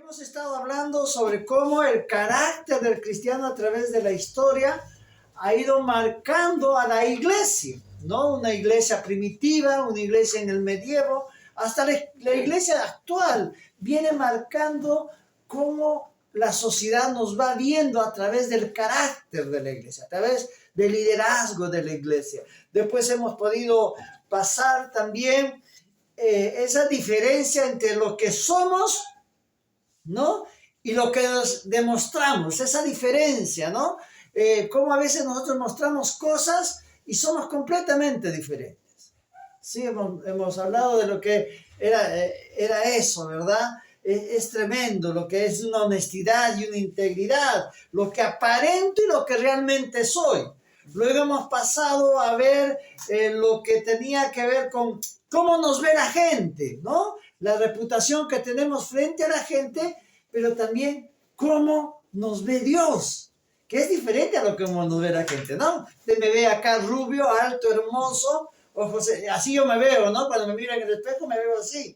Hemos estado hablando sobre cómo el carácter del cristiano a través de la historia ha ido marcando a la iglesia, ¿no? Una iglesia primitiva, una iglesia en el medievo, hasta la iglesia actual viene marcando cómo la sociedad nos va viendo a través del carácter de la iglesia, a través del liderazgo de la iglesia. Después hemos podido pasar también esa diferencia entre lo que somos, ¿no? Y lo que nos demostramos, esa diferencia, ¿no? Cómo a veces nosotros mostramos cosas y somos completamente diferentes. Sí, hemos hablado de lo que era eso, ¿verdad? Es tremendo lo que es una honestidad y una integridad, lo que aparento y lo que realmente soy. Luego hemos pasado a ver lo que tenía que ver con cómo nos ve la gente, ¿no? La reputación que tenemos frente a la gente, pero también cómo nos ve Dios, que es diferente a lo que nos ve la gente, ¿no? Usted me ve acá rubio, alto, hermoso, ojos, así yo me veo, ¿no? Cuando me miro en el espejo me veo así,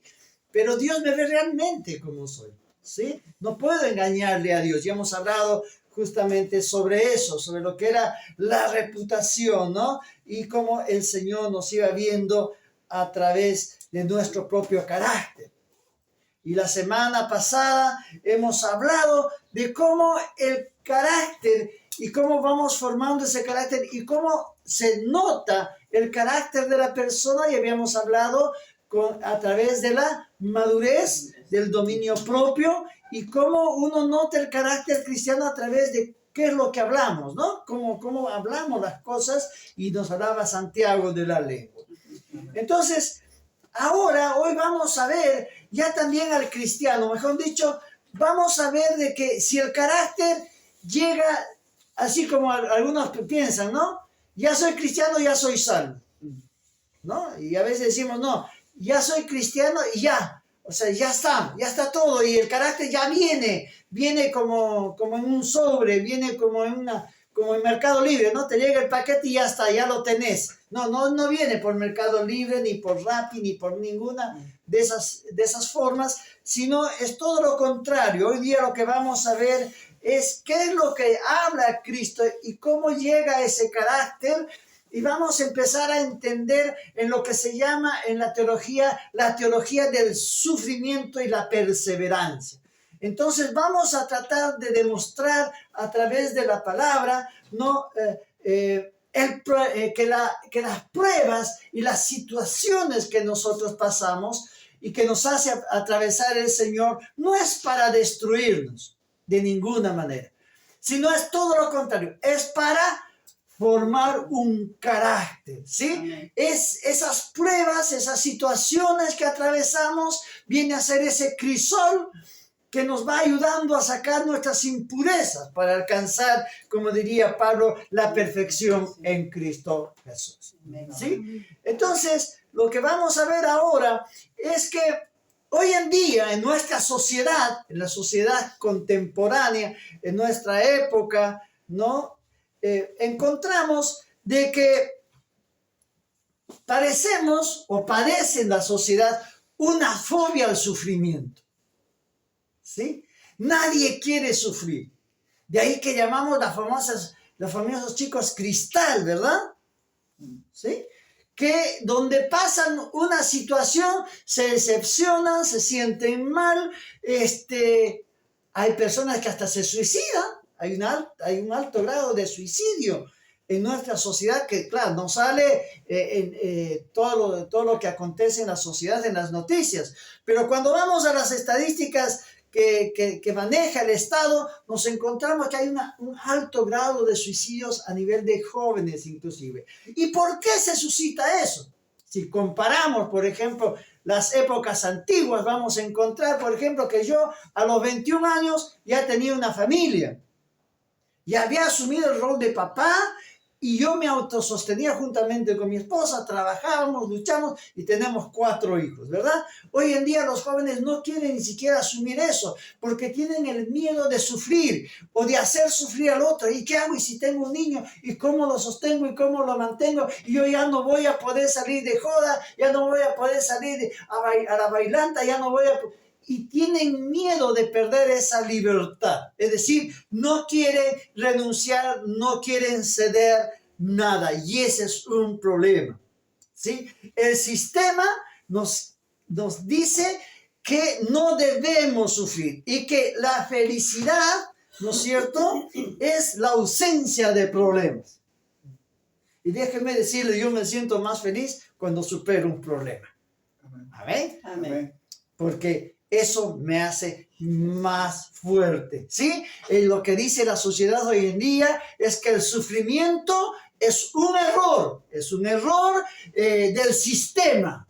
pero Dios me ve realmente como soy, ¿sí? No puedo engañarle a Dios. Ya hemos hablado justamente sobre eso, sobre lo que era la reputación, ¿no? Y cómo el Señor nos iba viendo a través de nuestro propio carácter. Y la semana pasada hemos hablado de cómo el carácter y cómo vamos formando ese carácter y cómo se nota el carácter de la persona, y habíamos hablado a través de la madurez, del dominio propio, y cómo uno nota el carácter cristiano a través de qué es lo que hablamos, ¿no? Cómo hablamos las cosas, y nos hablaba Santiago de la lengua. Entonces, hoy vamos a ver ya también al cristiano, mejor dicho, vamos a ver de que si el carácter llega, así como algunos piensan, ¿no? Ya soy cristiano, ya soy salvo, ¿no? Y a veces decimos, no, ya soy cristiano y ya, o sea, ya está todo, y el carácter ya viene como en un sobre, viene como en Mercado Libre, ¿no? Te llega el paquete y ya está, ya lo tenés. No viene por Mercado Libre, ni por Rappi, ni por ninguna de esas formas, sino es todo lo contrario. Hoy día lo que vamos a ver es qué es lo que habla Cristo y cómo llega ese carácter. Y vamos a empezar a entender en lo que se llama en la teología del sufrimiento y la perseverancia. Entonces vamos a tratar de demostrar a través de la palabra, ¿no? Que las pruebas y las situaciones que nosotros pasamos y que nos hace atravesar el Señor no es para destruirnos de ninguna manera, sino es todo lo contrario, es para formar un carácter, ¿sí? Amén. Esas pruebas, esas situaciones que atravesamos, viene a ser ese crisol que nos va ayudando a sacar nuestras impurezas para alcanzar, como diría Pablo, la perfección en Cristo Jesús, ¿sí? Entonces, lo que vamos a ver ahora es que hoy en día en nuestra sociedad, en la sociedad contemporánea, en nuestra época, ¿no? Encontramos de que padece en la sociedad una fobia al sufrimiento, ¿sí? Nadie quiere sufrir. De ahí que llamamos los famosos chicos cristal, ¿verdad? ¿Sí? Que donde pasan una situación se decepcionan, se sienten mal, hay personas que hasta se suicidan. Hay un alto grado de suicidio en nuestra sociedad que, claro, no sale todo lo que acontece en la sociedad, en las noticias. Pero cuando vamos a las estadísticas que maneja el Estado, nos encontramos que hay un alto grado de suicidios a nivel de jóvenes inclusive. ¿Y por qué se suscita eso? Si comparamos, por ejemplo, las épocas antiguas, vamos a encontrar, por ejemplo, que yo a los 21 años ya tenía una familia. Ya había asumido el rol de papá y yo me autosostenía juntamente con mi esposa, trabajábamos, luchamos y tenemos 4 hijos, ¿verdad? Hoy en día los jóvenes no quieren ni siquiera asumir eso porque tienen el miedo de sufrir o de hacer sufrir al otro. ¿Y qué hago? ¿Y si tengo un niño? ¿Y cómo lo sostengo? ¿Y cómo lo mantengo? Y yo ya no voy a poder salir de joda, ya no voy a poder salir a la bailanta, ya no voy a... y tienen miedo de perder esa libertad. Es decir, no quieren renunciar, no quieren ceder nada. Y ese es un problema. ¿Sí? El sistema nos dice que no debemos sufrir y que la felicidad, ¿no es cierto?, es la ausencia de problemas. Y déjenme decirle, yo me siento más feliz cuando supero un problema. Amén. Amén. Porque eso me hace más fuerte, ¿sí? Lo que dice la sociedad hoy en día es que el sufrimiento es un error del sistema,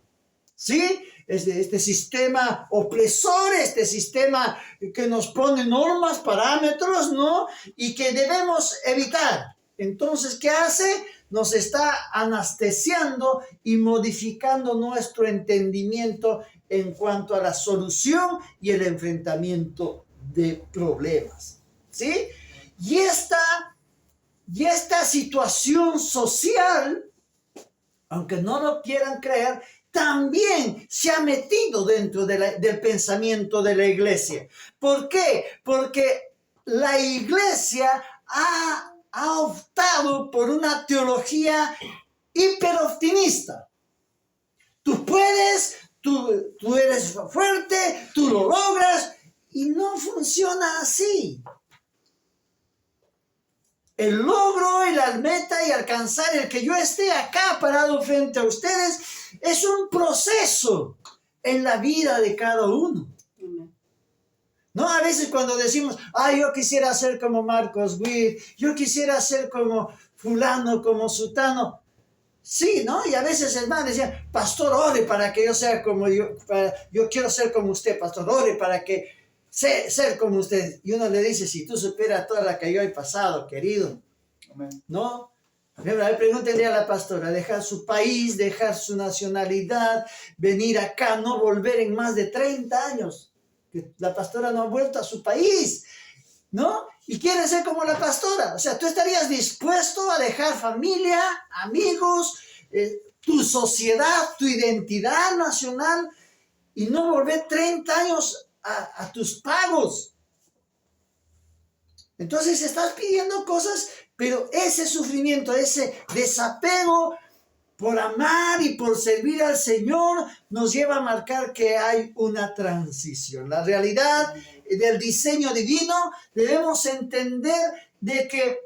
¿sí? Este sistema opresor, este sistema que nos pone normas, parámetros, ¿no? Y que debemos evitar. Entonces, ¿qué hace? Nos está anestesiando y modificando nuestro entendimiento en cuanto a la solución y el enfrentamiento de problemas, ¿sí? Y esta situación social, aunque no lo quieran creer, también se ha metido dentro del pensamiento de la iglesia. ¿Por qué? Porque la iglesia ha optado por una teología hiperoptimista. Tú puedes, tú eres fuerte, tú lo logras, y no funciona así. El logro y la meta y alcanzar el que yo esté acá parado frente a ustedes es un proceso en la vida de cada uno. No, a veces cuando decimos, yo quisiera ser como Marcos Witt, yo quisiera ser como fulano, como sutano. Sí, ¿no? Y a veces hermanos decían, pastor, ore para que yo sea como yo, yo quiero ser como usted, pastor, ore para que ser como usted. Y uno le dice, si tú supieras toda la que yo he pasado, querido, Amén. ¿no? A ver, pregúntenle a la pastora, dejar su país, dejar su nacionalidad, venir acá, no volver en más de 30 años. Que la pastora no ha vuelto a su país, ¿no? Y quiere ser como la pastora. O sea, ¿tú estarías dispuesto a dejar familia, amigos, tu sociedad, tu identidad nacional y no volver 30 años a tus pagos? Entonces estás pidiendo cosas, pero ese sufrimiento, ese desapego por amar y por servir al Señor nos lleva a marcar que hay una transición. La realidad del diseño divino, debemos entender de que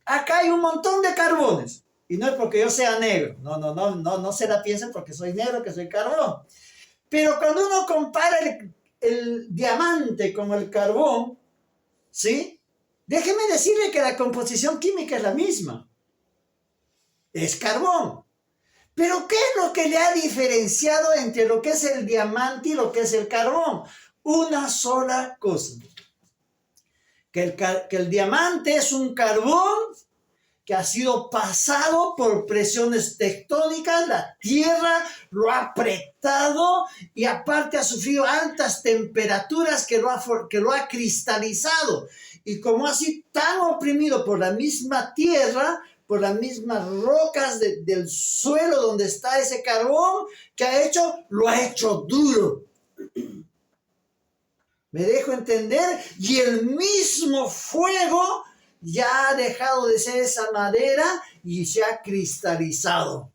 acá hay un montón de carbones. Y no es porque yo sea negro. No se la piensen porque soy negro, que soy carbón. Pero cuando uno compara el diamante con el carbón, ¿sí? Déjeme decirle que la composición química es la misma. Es carbón. Pero ¿qué es lo que le ha diferenciado entre lo que es el diamante y lo que es el carbón? Una sola cosa. Que el diamante es un carbón que ha sido pasado por presiones tectónicas, la tierra lo ha apretado y aparte ha sufrido altas temperaturas que lo ha cristalizado. Y como ha sido tan oprimido por la misma tierra, por las mismas rocas del suelo donde está ese carbón, ¿qué ha hecho? Lo ha hecho duro. ¿Me dejo entender? Y el mismo fuego ya ha dejado de ser esa madera y se ha cristalizado.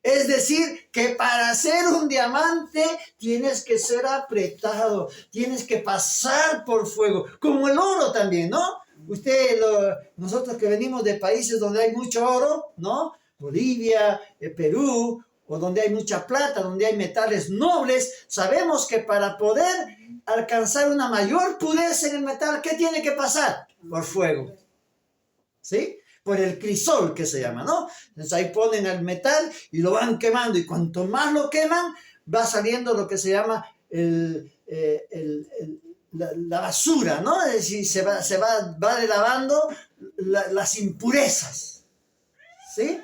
Es decir, que para ser un diamante tienes que ser apretado, tienes que pasar por fuego, como el oro también, ¿no? Nosotros que venimos de países donde hay mucho oro, ¿no? Bolivia, Perú, o donde hay mucha plata, donde hay metales nobles, sabemos que para poder alcanzar una mayor pureza en el metal, ¿qué tiene que pasar? Por fuego, ¿sí? Por el crisol que se llama, ¿no? Entonces ahí ponen el metal y lo van quemando, y cuanto más lo queman, va saliendo lo que se llama la basura, ¿no? Es decir, se va lavando las impurezas, ¿sí?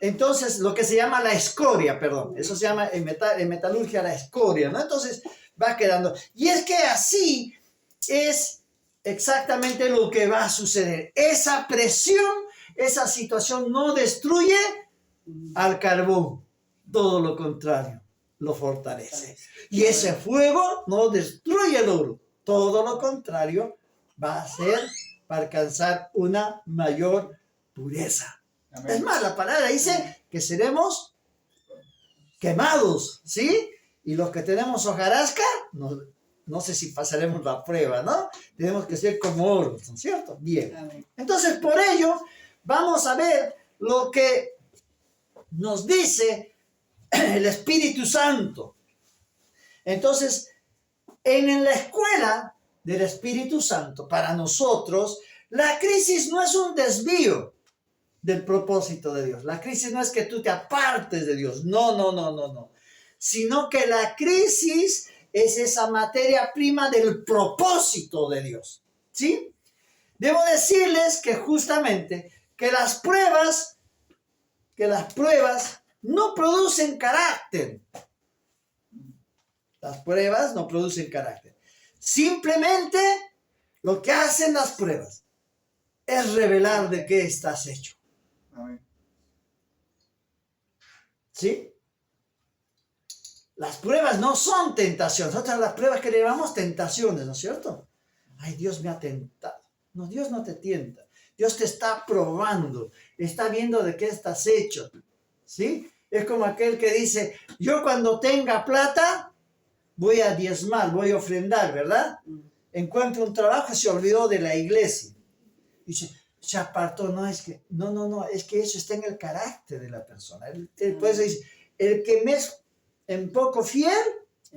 Entonces, lo que se llama la escoria, perdón, eso se llama en metalurgia la escoria, ¿no? Entonces, va quedando. Y es que así es exactamente lo que va a suceder. Esa presión, esa situación no destruye al carbón, todo lo contrario. lo fortalece. Y ese fuego no destruye el oro. Todo lo contrario, va a ser para alcanzar una mayor pureza. Amén. Es más, la palabra dice que seremos quemados, ¿sí? Y los que tenemos hojarasca, no sé si pasaremos la prueba, ¿no? Tenemos que ser como oro, ¿no es cierto? Bien. Amén. Entonces, por ello, vamos a ver lo que nos dice el Espíritu Santo. Entonces, en la escuela del Espíritu Santo, para nosotros, la crisis no es un desvío del propósito de Dios. La crisis no es que tú te apartes de Dios. No. Sino que la crisis es esa materia prima del propósito de Dios. ¿Sí? Debo decirles que justamente que las pruebas no producen carácter. Las pruebas no producen carácter. Simplemente lo que hacen las pruebas es revelar de qué estás hecho. Amén. ¿Sí? Las pruebas no son tentaciones. Nosotros las pruebas que le llamamos tentaciones, ¿no es cierto? Ay, Dios me ha tentado. No, Dios no te tienta. Dios te está probando. Está viendo de qué estás hecho. ¿Sí? Es como aquel que dice, yo cuando tenga plata voy a diezmar, voy a ofrendar, ¿verdad? Encuentra un trabajo y se olvidó de la iglesia. Dice, se apartó, no, es que eso está en el carácter de la persona. Por eso dice, el que me es en poco fiel,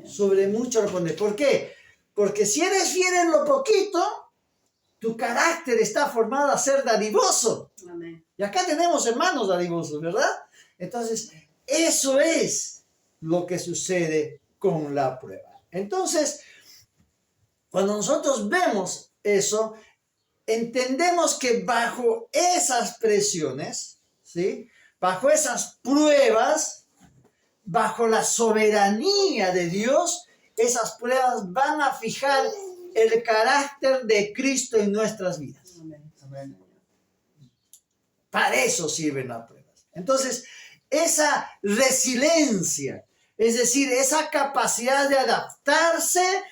sobre mucho lo pondré. ¿Por qué? Porque si eres fiel en lo poquito, tu carácter está formado a ser dadivoso. Amén. Y acá tenemos hermanos dadivosos, ¿verdad? Entonces, eso es lo que sucede con la prueba. Entonces, cuando nosotros vemos eso, entendemos que bajo esas presiones, ¿sí? Bajo esas pruebas, bajo la soberanía de Dios, esas pruebas van a fijar el carácter de Cristo en nuestras vidas. Amén. Para eso sirven las pruebas. Entonces, esa resiliencia, es decir, esa capacidad de adaptarse,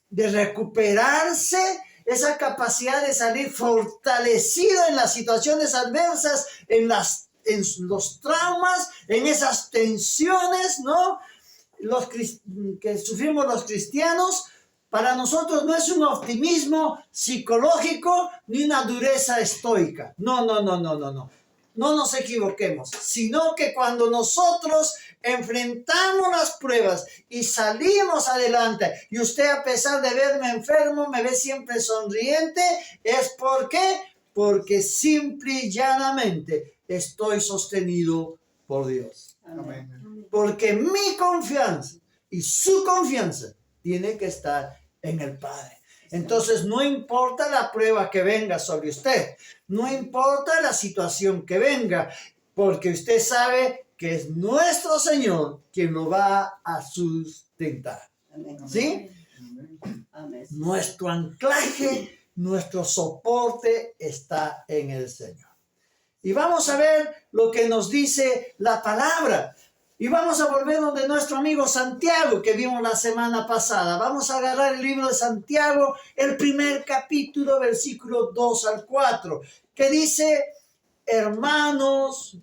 de recuperarse, esa capacidad de salir fortalecido en las situaciones adversas, en los traumas, en esas tensiones, ¿no? Que sufrimos los cristianos, para nosotros no es un optimismo psicológico ni una dureza estoica. No. No nos equivoquemos, sino que cuando nosotros enfrentamos las pruebas y salimos adelante, y usted a pesar de verme enfermo, me ve siempre sonriente, ¿es por qué? Porque simple y llanamente estoy sostenido por Dios. Amén. Porque mi confianza y su confianza tiene que estar en el Padre. Entonces no importa la prueba que venga sobre usted, no importa la situación que venga, porque usted sabe que es nuestro Señor quien lo va a sustentar. ¿Sí? Amén. Nuestro anclaje, nuestro soporte está en el Señor. Y vamos a ver lo que nos dice la palabra. Y vamos a volver donde nuestro amigo Santiago, que vimos la semana pasada. Vamos a agarrar el libro de Santiago, el primer capítulo, versículos 2 al 4, que dice, hermanos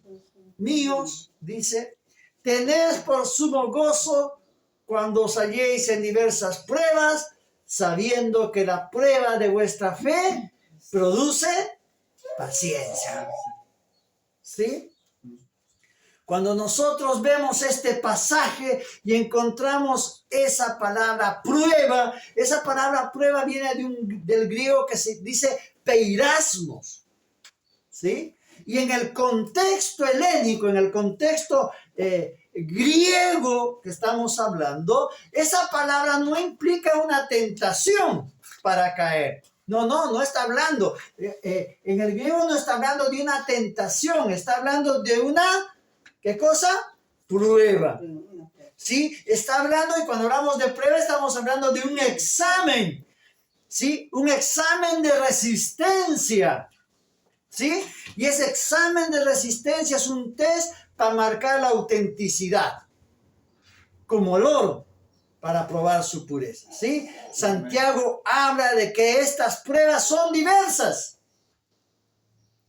míos, dice, tened por sumo gozo cuando os halléis en diversas pruebas, sabiendo que la prueba de vuestra fe produce paciencia. ¿Sí? Cuando nosotros vemos este pasaje y encontramos esa palabra prueba, esa palabra prueba viene del griego que se dice peirasmos, ¿sí? Y en el contexto helénico, en el contexto griego que estamos hablando, esa palabra no implica una tentación para caer. No está hablando, en el griego no está hablando de una tentación, está hablando de una... ¿Qué cosa? Prueba. ¿Sí? Está hablando, y cuando hablamos de prueba, estamos hablando de un examen. ¿Sí? Un examen de resistencia. ¿Sí? Y ese examen de resistencia es un test para marcar la autenticidad. como el oro para probar su pureza. ¿Sí? Santiago habla de que estas pruebas son diversas.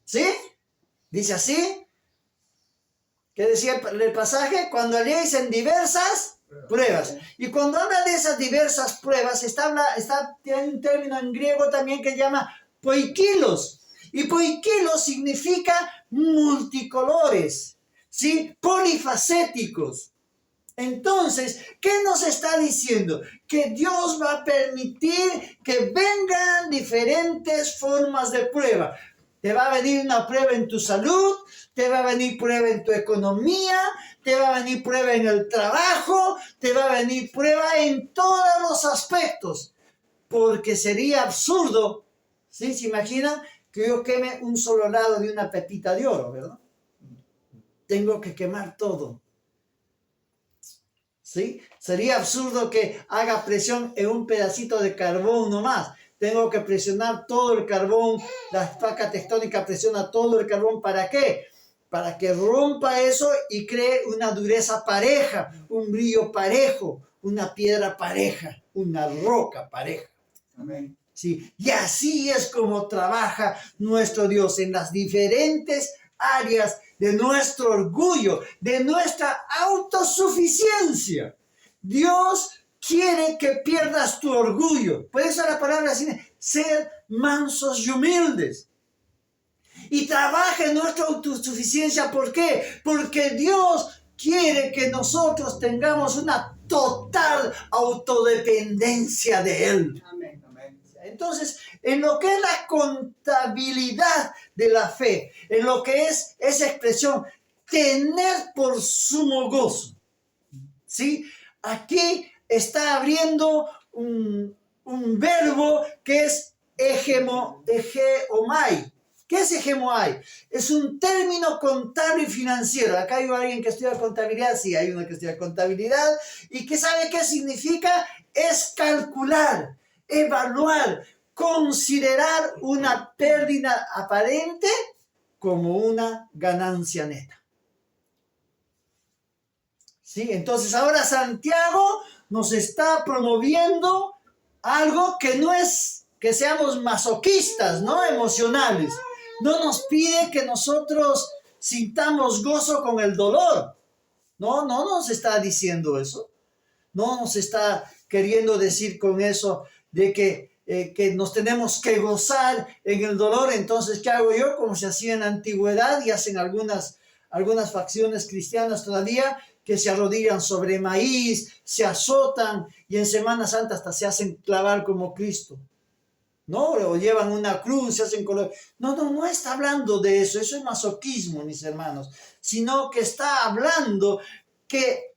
¿Sí? Dice así. ¿Qué decía el pasaje? Cuando leéis en diversas pruebas. Y cuando habla de esas diversas pruebas, tiene un término en griego también que se llama poikilos. Y poikilos significa multicolores, ¿sí? Polifacéticos. Entonces, ¿qué nos está diciendo? Que Dios va a permitir que vengan diferentes formas de prueba. Te va a venir una prueba en tu salud, te va a venir prueba en tu economía, te va a venir prueba en el trabajo, te va a venir prueba en todos los aspectos. Porque sería absurdo, ¿sí? ¿Se imaginan que yo queme un solo lado de una pepita de oro, verdad? Tengo que quemar todo. ¿Sí? Sería absurdo que haga presión en un pedacito de carbón nomás. Tengo que presionar todo el carbón, la placa tectónica presiona todo el carbón. ¿Para qué? Para que rompa eso y cree una dureza pareja, un brillo parejo, una piedra pareja, una roca pareja. Amén. Sí, y así es como trabaja nuestro Dios en las diferentes áreas de nuestro orgullo, de nuestra autosuficiencia. Dios quiere que pierdas tu orgullo. Por eso la palabra dice, ser mansos y humildes. Y trabaja en nuestra autosuficiencia. ¿Por qué? Porque Dios quiere que nosotros tengamos una total autodependencia de Él. Amén. Entonces, en lo que es la contabilidad de la fe, en lo que es esa expresión, tener por sumo gozo, ¿sí? Aquí está abriendo un verbo que es hegeomai. ¿Qué es hegeomai? Es un término contable y financiero. Acá hay alguien que estudia contabilidad, sí, hay uno que estudia contabilidad, y que sabe qué significa, es calcular, evaluar, considerar una pérdida aparente como una ganancia neta. ¿Sí? Entonces ahora Santiago nos está promoviendo algo que no es que seamos masoquistas, ¿no? Emocionales. No nos pide que nosotros sintamos gozo con el dolor. No nos está diciendo eso. No nos está queriendo decir con eso de que nos tenemos que gozar en el dolor. Entonces, ¿qué hago yo? Como se hacía en la antigüedad y hacen algunas facciones cristianas todavía, que se arrodillan sobre maíz, se azotan y en Semana Santa hasta se hacen clavar como Cristo. ¿No? O llevan una cruz, se hacen color. No está hablando de eso. Eso es masoquismo, mis hermanos. Sino que está hablando que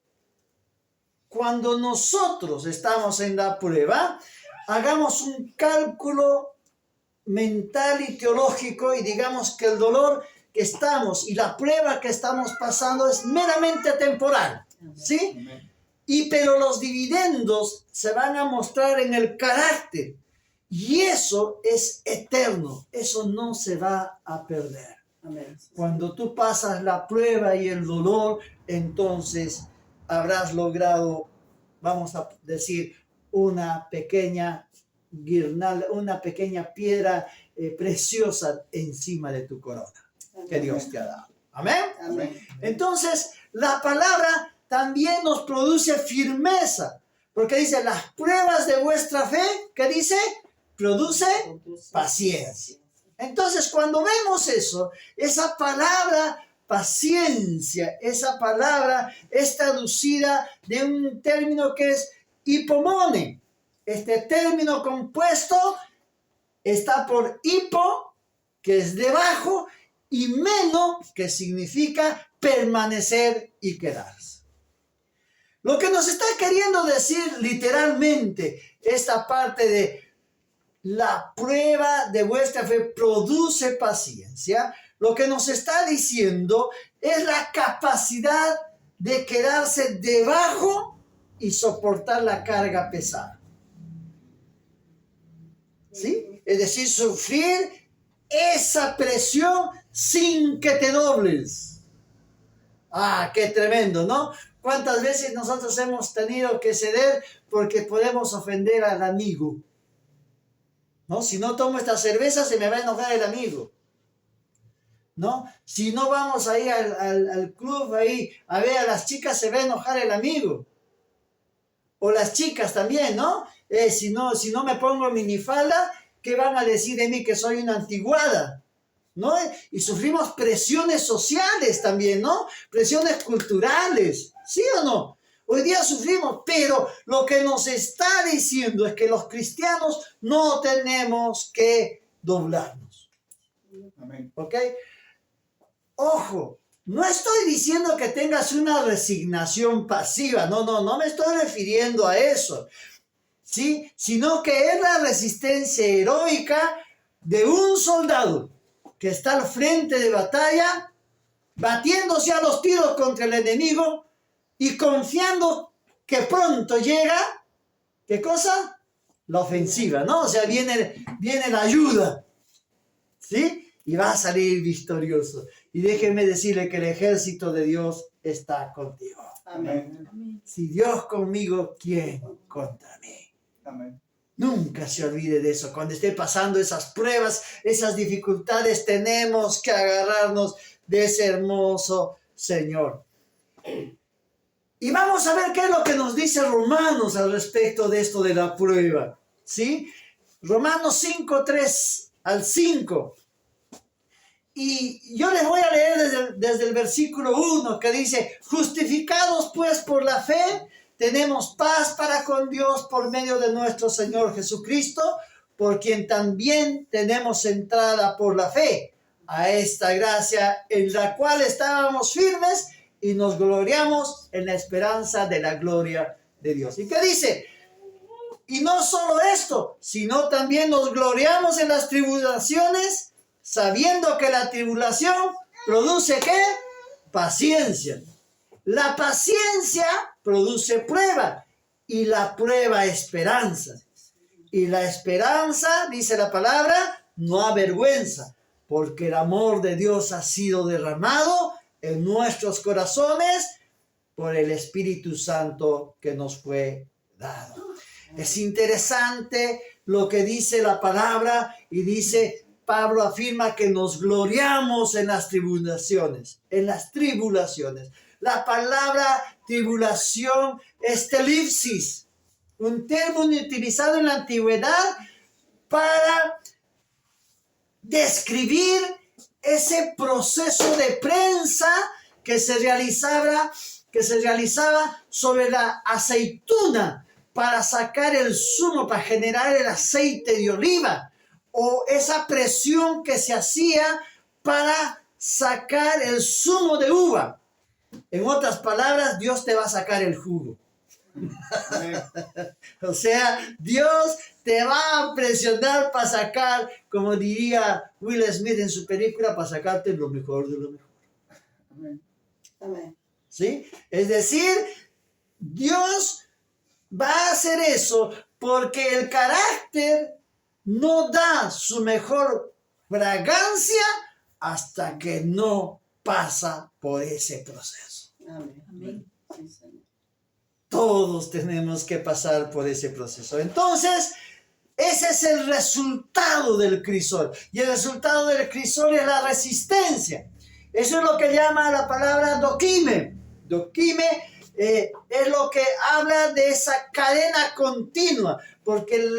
cuando nosotros estamos en la prueba, hagamos un cálculo mental y teológico y digamos que el dolor que estamos y la prueba que estamos pasando es meramente temporal, ¿sí? Pero los dividendos se van a mostrar en el carácter y eso es eterno, eso no se va a perder. Cuando tú pasas la prueba y el dolor, entonces habrás logrado, vamos a decir, una pequeña guirnalda, una pequeña piedra preciosa encima de tu corona que Dios te ha dado. ¿Amén? Amén. Entonces, la palabra también nos produce firmeza, porque dice, las pruebas de vuestra fe, ¿qué dice? Produce paciencia. Entonces, cuando vemos eso, esa palabra paciencia, esa palabra es traducida de un término que es hipomone. Este término compuesto está por hipo, que es debajo, y meno, que significa permanecer y quedarse. Lo que nos está queriendo decir literalmente esta parte de la prueba de vuestra fe produce paciencia, lo que nos está diciendo es la capacidad de quedarse debajo y soportar la carga pesada. ¿Sí? Es decir, sufrir esa presión sin que te dobles. Ah, qué tremendo, ¿no? ¿Cuántas veces nosotros hemos tenido que ceder porque podemos ofender al amigo? ¿No? Si no tomo esta cerveza, se me va a enojar el amigo. ¿No? Si no vamos ahí al club ahí a ver a las chicas, se va a enojar el amigo. O las chicas también, ¿no? Si no me pongo minifalda, ¿qué van a decir de mí? Que soy una antiguada, ¿no? Y sufrimos presiones sociales también, ¿no? Presiones culturales, ¿sí o no? Hoy día sufrimos, pero lo que nos está diciendo es que los cristianos no tenemos que doblarnos. Amén. ¿Ok? Ojo, no estoy diciendo que tengas una resignación pasiva, no me estoy refiriendo a eso, ¿sí? Sino que es la resistencia heroica de un soldado que está al frente de batalla, batiéndose a los tiros contra el enemigo y confiando que pronto llega, ¿qué cosa? La ofensiva, ¿no? O sea, viene la ayuda, ¿sí? Y va a salir victorioso. Y déjenme decirle que el ejército de Dios está contigo. Amén. Si Dios conmigo, ¿quién contra mí? Amén. Nunca se olvide de eso. Cuando esté pasando esas pruebas, esas dificultades, tenemos que agarrarnos de ese hermoso Señor. Y vamos a ver qué es lo que nos dice Romanos al respecto de esto de la prueba, ¿sí? Romanos 5, 3 al 5. Y yo les voy a leer desde el versículo 1 que dice: justificados pues por la fe, tenemos paz para con Dios por medio de nuestro Señor Jesucristo, por quien también tenemos entrada por la fe a esta gracia en la cual estábamos firmes y nos gloriamos en la esperanza de la gloria de Dios. ¿Y qué dice? Y no solo esto, sino también nos gloriamos en las tribulaciones, sabiendo que la tribulación produce ¿qué? Paciencia. La paciencia produce prueba y la prueba esperanza. Y la esperanza, dice la palabra, no avergüenza, porque el amor de Dios ha sido derramado en nuestros corazones por el Espíritu Santo que nos fue dado. Es interesante lo que dice la palabra y dice: Pablo afirma que nos gloriamos en las tribulaciones, La palabra tribulación es telipsis, un término utilizado en la antigüedad para describir ese proceso de prensa que se realizaba sobre la aceituna para sacar el zumo, para generar el aceite de oliva, o esa presión que se hacía para sacar el zumo de uva. En otras palabras, Dios te va a sacar el jugo. O sea, Dios te va a presionar para sacar, como diría Will Smith en su película, para sacarte lo mejor de lo mejor. Amén. ¿Sí? Es decir, Dios va a hacer eso porque el carácter no da su mejor fragancia hasta que no pasa por ese proceso. Amén. Sí, Señor. Todos tenemos que pasar por ese proceso. Entonces, ese es el resultado del crisol. Y el resultado del crisol es la resistencia. Eso es lo que llama la palabra doquime. Doquime es lo que habla de esa cadena continua, porque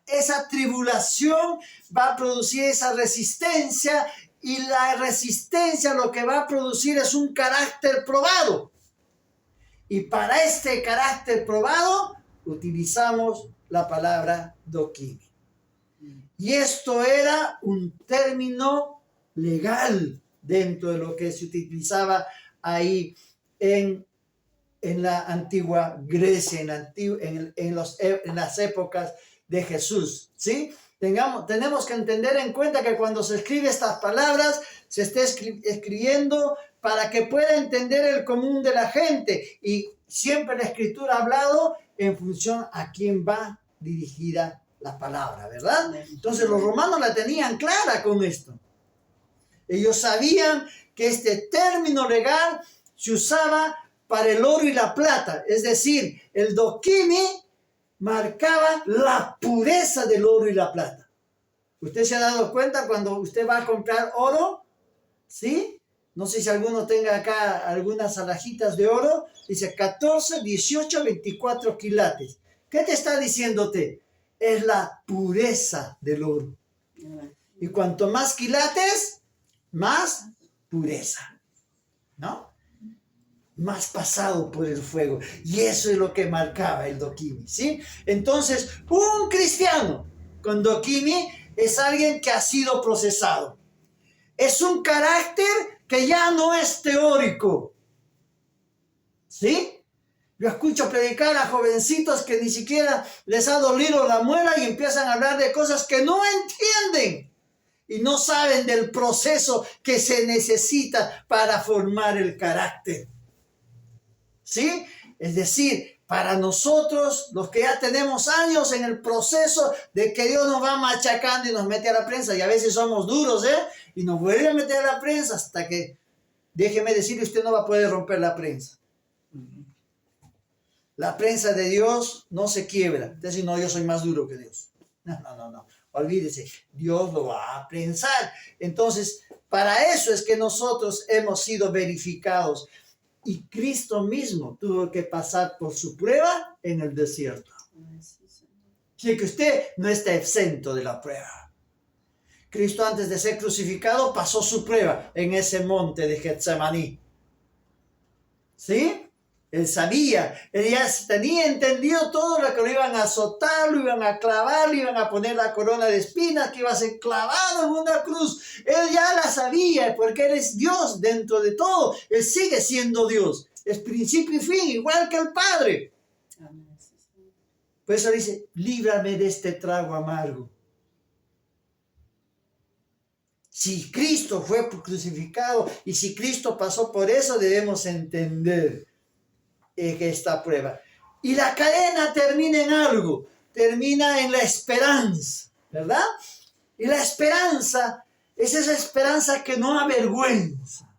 esa tribulación va a producir esa resistencia, y la resistencia lo que va a producir es un carácter probado. Y para este carácter probado utilizamos la palabra doquime. Y esto era un término legal dentro de lo que se utilizaba ahí en la antigua Grecia, en las épocas de Jesús, ¿sí? Tenemos que entender en cuenta que cuando se escribe estas palabras, se está escribiendo para que pueda entender el común de la gente. Y siempre la Escritura ha hablado en función a quién va dirigida la palabra, ¿verdad? Entonces los romanos la tenían clara con esto. Ellos sabían que este término legal se usaba para el oro y la plata. Es decir, el Dokimi marcaba la pureza del oro y la plata. ¿Usted se ha dado cuenta cuando usted va a comprar oro? ¿Sí? No sé si alguno tenga acá algunas alhajitas de oro. Dice 14, 18, 24 quilates. ¿Qué te está diciéndote? Es la pureza del oro. Y cuanto más quilates, más pureza, ¿no? Más pasado por el fuego. Y eso es lo que marcaba el Dokimi, ¿sí? Entonces, un cristiano con Dokimi es alguien que ha sido procesado. Es un carácter que ya no es teórico, ¿sí? Yo escucho predicar a jovencitos que ni siquiera les ha dolido la muela y empiezan a hablar de cosas que no entienden y no saben del proceso que se necesita para formar el carácter, ¿sí? Es decir, para nosotros, los que ya tenemos años en el proceso de que Dios nos va machacando y nos mete a la prensa, y a veces somos duros, y nos vuelve a meter a la prensa hasta que, déjeme decirle, usted no va a poder romper la prensa. La prensa de Dios no se quiebra. Usted dice, no, yo soy más duro que Dios. No. Olvídese, Dios lo va a prensar. Entonces, para eso es que nosotros hemos sido verificados. Y Cristo mismo tuvo que pasar por su prueba en el desierto. Así que usted no está exento de la prueba. Cristo, antes de ser crucificado, pasó su prueba en ese monte de Getsemaní. ¿Sí? Él sabía, él ya tenía entendido todo lo que lo iban a azotar, lo iban a clavar, le iban a poner la corona de espinas, que iba a ser clavado en una cruz. Él ya la sabía, porque él es Dios dentro de todo. Él sigue siendo Dios. Es principio y fin, igual que el Padre. Por eso dice, líbrame de este trago amargo. Si Cristo fue crucificado y si Cristo pasó por eso, debemos entender que esta prueba. Y la cadena termina en algo, termina en la esperanza, ¿verdad? Y la esperanza es esa esperanza que no avergüenza.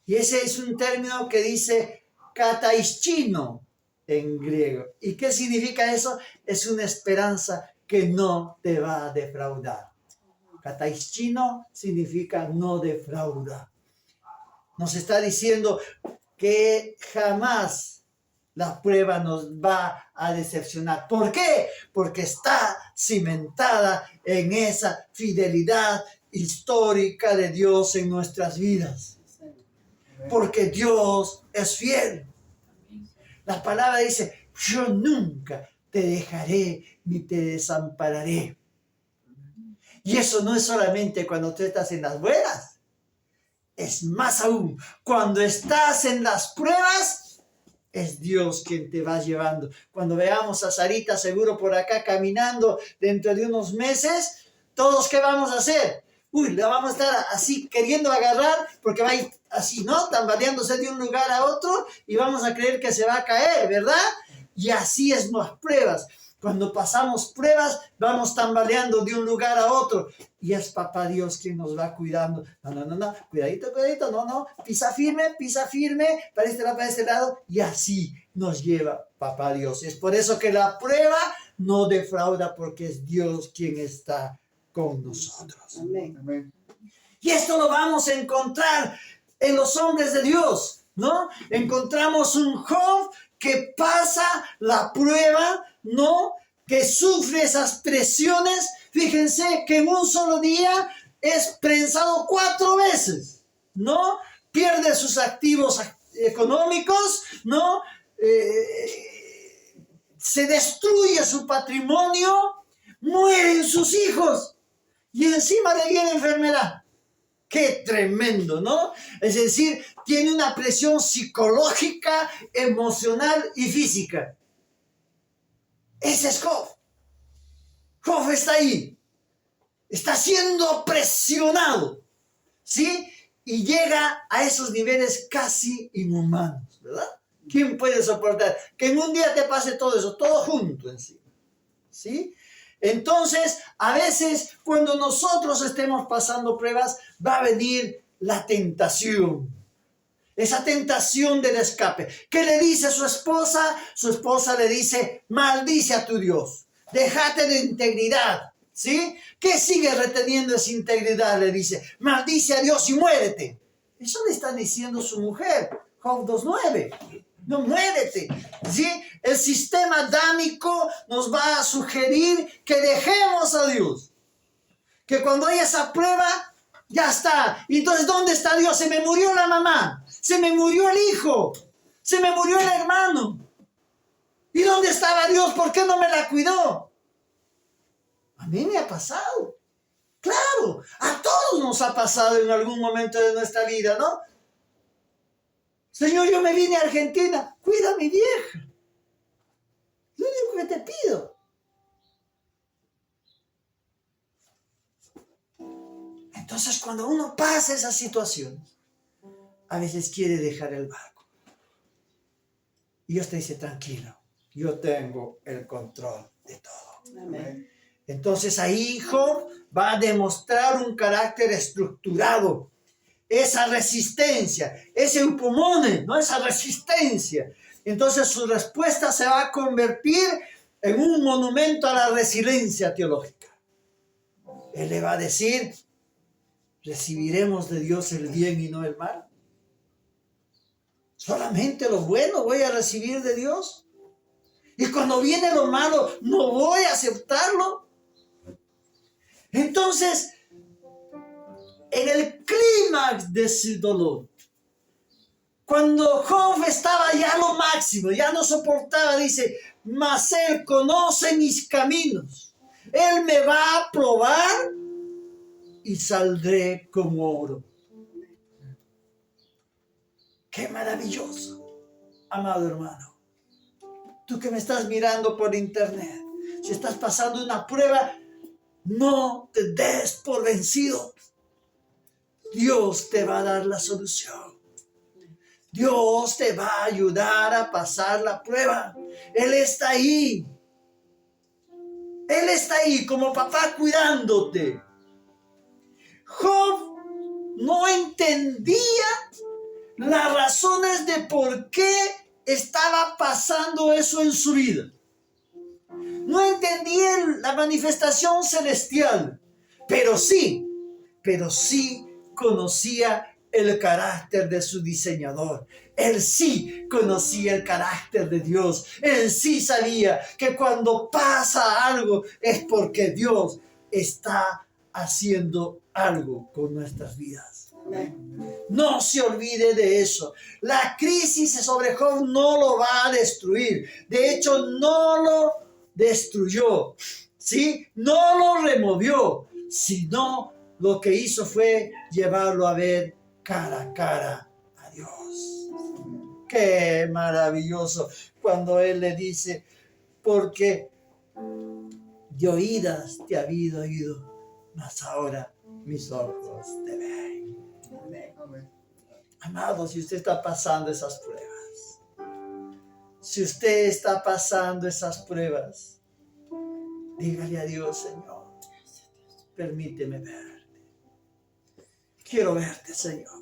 Y ese es un término que dice kataischino en griego. ¿Y qué significa eso? Es una esperanza que no te va a defraudar. Kataischino significa no defrauda. Nos está diciendo que jamás la prueba nos va a decepcionar. ¿Por qué? Porque está cimentada en esa fidelidad histórica de Dios en nuestras vidas. Porque Dios es fiel. La palabra dice, yo nunca te dejaré ni te desampararé. Y eso no es solamente cuando tú estás en las buenas. Es más aún, cuando estás en las pruebas, es Dios quien te va llevando. Cuando veamos a Sarita seguro por acá caminando dentro de unos meses, ¿todos qué vamos a hacer? La vamos a estar así queriendo agarrar porque va a ir así, ¿no? Tambaleándose de un lugar a otro y vamos a creer que se va a caer, ¿verdad? Y así es las pruebas. Cuando pasamos pruebas, vamos tambaleando de un lugar a otro. Y es Papá Dios quien nos va cuidando. No. Cuidadito. No. Pisa firme, para este lado. Y así nos lleva Papá Dios. Es por eso que la prueba no defrauda, porque es Dios quien está con nosotros. Amén. Y esto lo vamos a encontrar en los hombres de Dios, ¿no? Encontramos un Job que pasa la prueba, ¿no? Que sufre esas presiones. Fíjense que en un solo día es prensado 4 veces, ¿no? Pierde sus activos económicos, ¿no? Se destruye su patrimonio, mueren sus hijos y encima le viene enfermedad. ¡Qué tremendo!, ¿no? Es decir, tiene una presión psicológica, emocional y física. Ese es Job. Job está ahí. Está siendo presionado, ¿sí? Y llega a esos niveles casi inhumanos, ¿verdad? ¿Quién puede soportar que en un día te pase todo eso, todo junto encima? ¿Sí? Entonces, a veces cuando nosotros estemos pasando pruebas, va a venir la tentación. esa tentación del escape. ¿Qué le dice a su esposa? Su esposa le dice, maldice a tu Dios, déjate de integridad, ¿sí? ¿Qué sigue reteniendo esa integridad? Le dice, maldice a Dios y muérete. Eso le está diciendo su mujer, Job 2:9. No, muérete, ¿sí? El sistema adámico nos va a sugerir que dejemos a Dios. Que cuando hay esa prueba, ya está. Entonces, ¿dónde está Dios? Se me murió la mamá, se me murió el hijo, se me murió el hermano. ¿Y dónde estaba Dios? ¿Por qué no me la cuidó? A mí me ha pasado. Claro, a todos nos ha pasado en algún momento de nuestra vida, ¿no? Señor, yo me vine a Argentina, cuida a mi vieja. Lo único que te pido. Entonces, cuando uno pasa esas situaciones, a veces quiere dejar el barco. Y Dios te dice, tranquilo, yo tengo el control de todo. Amén. Entonces ahí Job va a demostrar un carácter estructurado. Esa resistencia, ese upomone, ¿no? Esa resistencia. Entonces su respuesta se va a convertir en un monumento a la resiliencia teológica. Él le va a decir, ¿recibiremos de Dios el bien y no el mal? ¿Solamente lo bueno voy a recibir de Dios? Y cuando viene lo malo, ¿no voy a aceptarlo? Entonces, en el clímax de su dolor, cuando Job estaba ya a lo máximo, ya no soportaba, dice, mas Él conoce mis caminos, Él me va a probar y saldré como oro. ¡Qué maravilloso, amado hermano! Tú que me estás mirando por internet, si estás pasando una prueba, no te des por vencido. Dios te va a dar la solución. Dios te va a ayudar a pasar la prueba. Él está ahí. Él está ahí como papá cuidándote. Job no entendía las razones de por qué estaba pasando eso en su vida. No entendía la manifestación celestial, pero sí conocía el carácter de su diseñador. Él sí conocía el carácter de Dios. Él sí sabía que cuando pasa algo es porque Dios está haciendo algo con nuestras vidas. No se olvide de eso. La crisis sobre Job no lo va a destruir. De hecho, no lo destruyó, ¿sí? No lo removió, sino lo que hizo fue llevarlo a ver cara a cara a Dios. ¡Qué maravilloso! Cuando Él le dice, porque de oídas te había oído, mas ahora mis ojos te ven. Amén. Amado, si usted está pasando esas pruebas, si usted está pasando esas pruebas, dígale a Dios, Señor, permíteme verte. Quiero verte, Señor.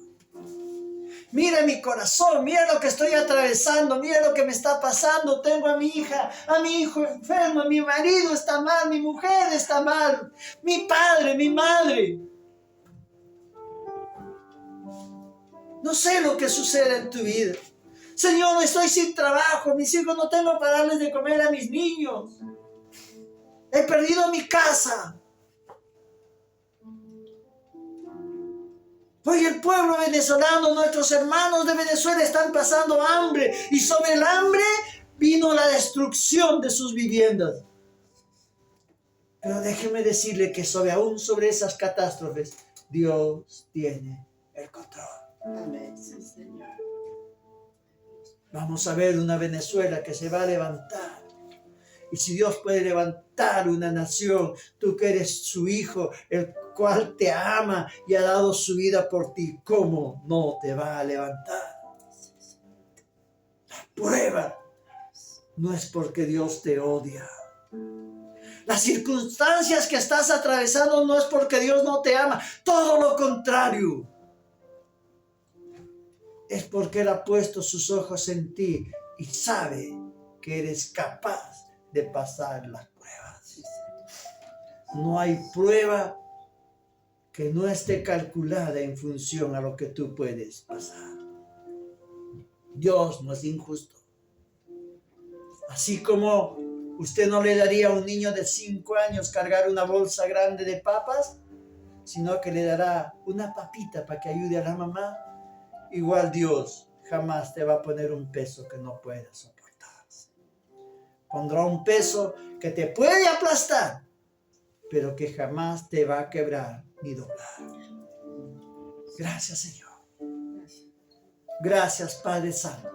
Mira mi corazón, mira lo que estoy atravesando, mira lo que me está pasando. Tengo a mi hija, a mi hijo enfermo, mi marido está mal, mi mujer está mal, mi padre, mi madre. No sé lo que sucede en tu vida. Señor, estoy sin trabajo, mis hijos no tengo para darles de comer a mis niños. He perdido mi casa. Hoy el pueblo venezolano, nuestros hermanos de Venezuela están pasando hambre y sobre el hambre vino la destrucción de sus viviendas. Pero déjeme decirle que aún sobre esas catástrofes, Dios tiene el control. Amén, sí, Señor. Vamos a ver una Venezuela que se va a levantar. Y si Dios puede levantar una nación, tú que eres su hijo, el cual te ama y ha dado su vida por ti, ¿cómo no te va a levantar? La prueba no es porque Dios te odia. Las circunstancias que estás atravesando no es porque Dios no te ama, todo lo contrario. es porque Él ha puesto sus ojos en ti y sabe que eres capaz de pasar las pruebas. No hay prueba que no esté calculada en función a lo que tú puedes pasar. Dios no es injusto. Así como usted no le daría a un niño de 5 años cargar una bolsa grande de papas, sino que le dará una papita para que ayude a la mamá, igual Dios jamás te va a poner un peso que no puedas soportar. Pondrá un peso que te puede aplastar, pero que jamás te va a quebrar ni doblar. Gracias, Señor. Gracias, Padre Santo.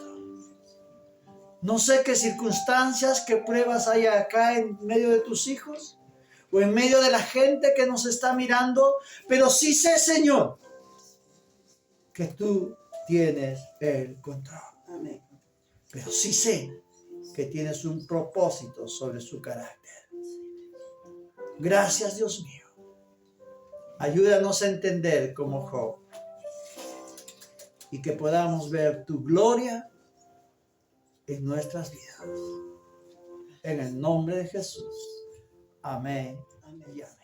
No sé qué circunstancias, qué pruebas hay acá en medio de tus hijos o en medio de la gente que nos está mirando, pero sí sé, Señor, que tú tienes el control. Amén. Pero sí sé que tienes un propósito sobre su carácter. Gracias, Dios mío. Ayúdanos a entender como Job y que podamos ver tu gloria en nuestras vidas. En el nombre de Jesús. Amén. Amén. Y amén.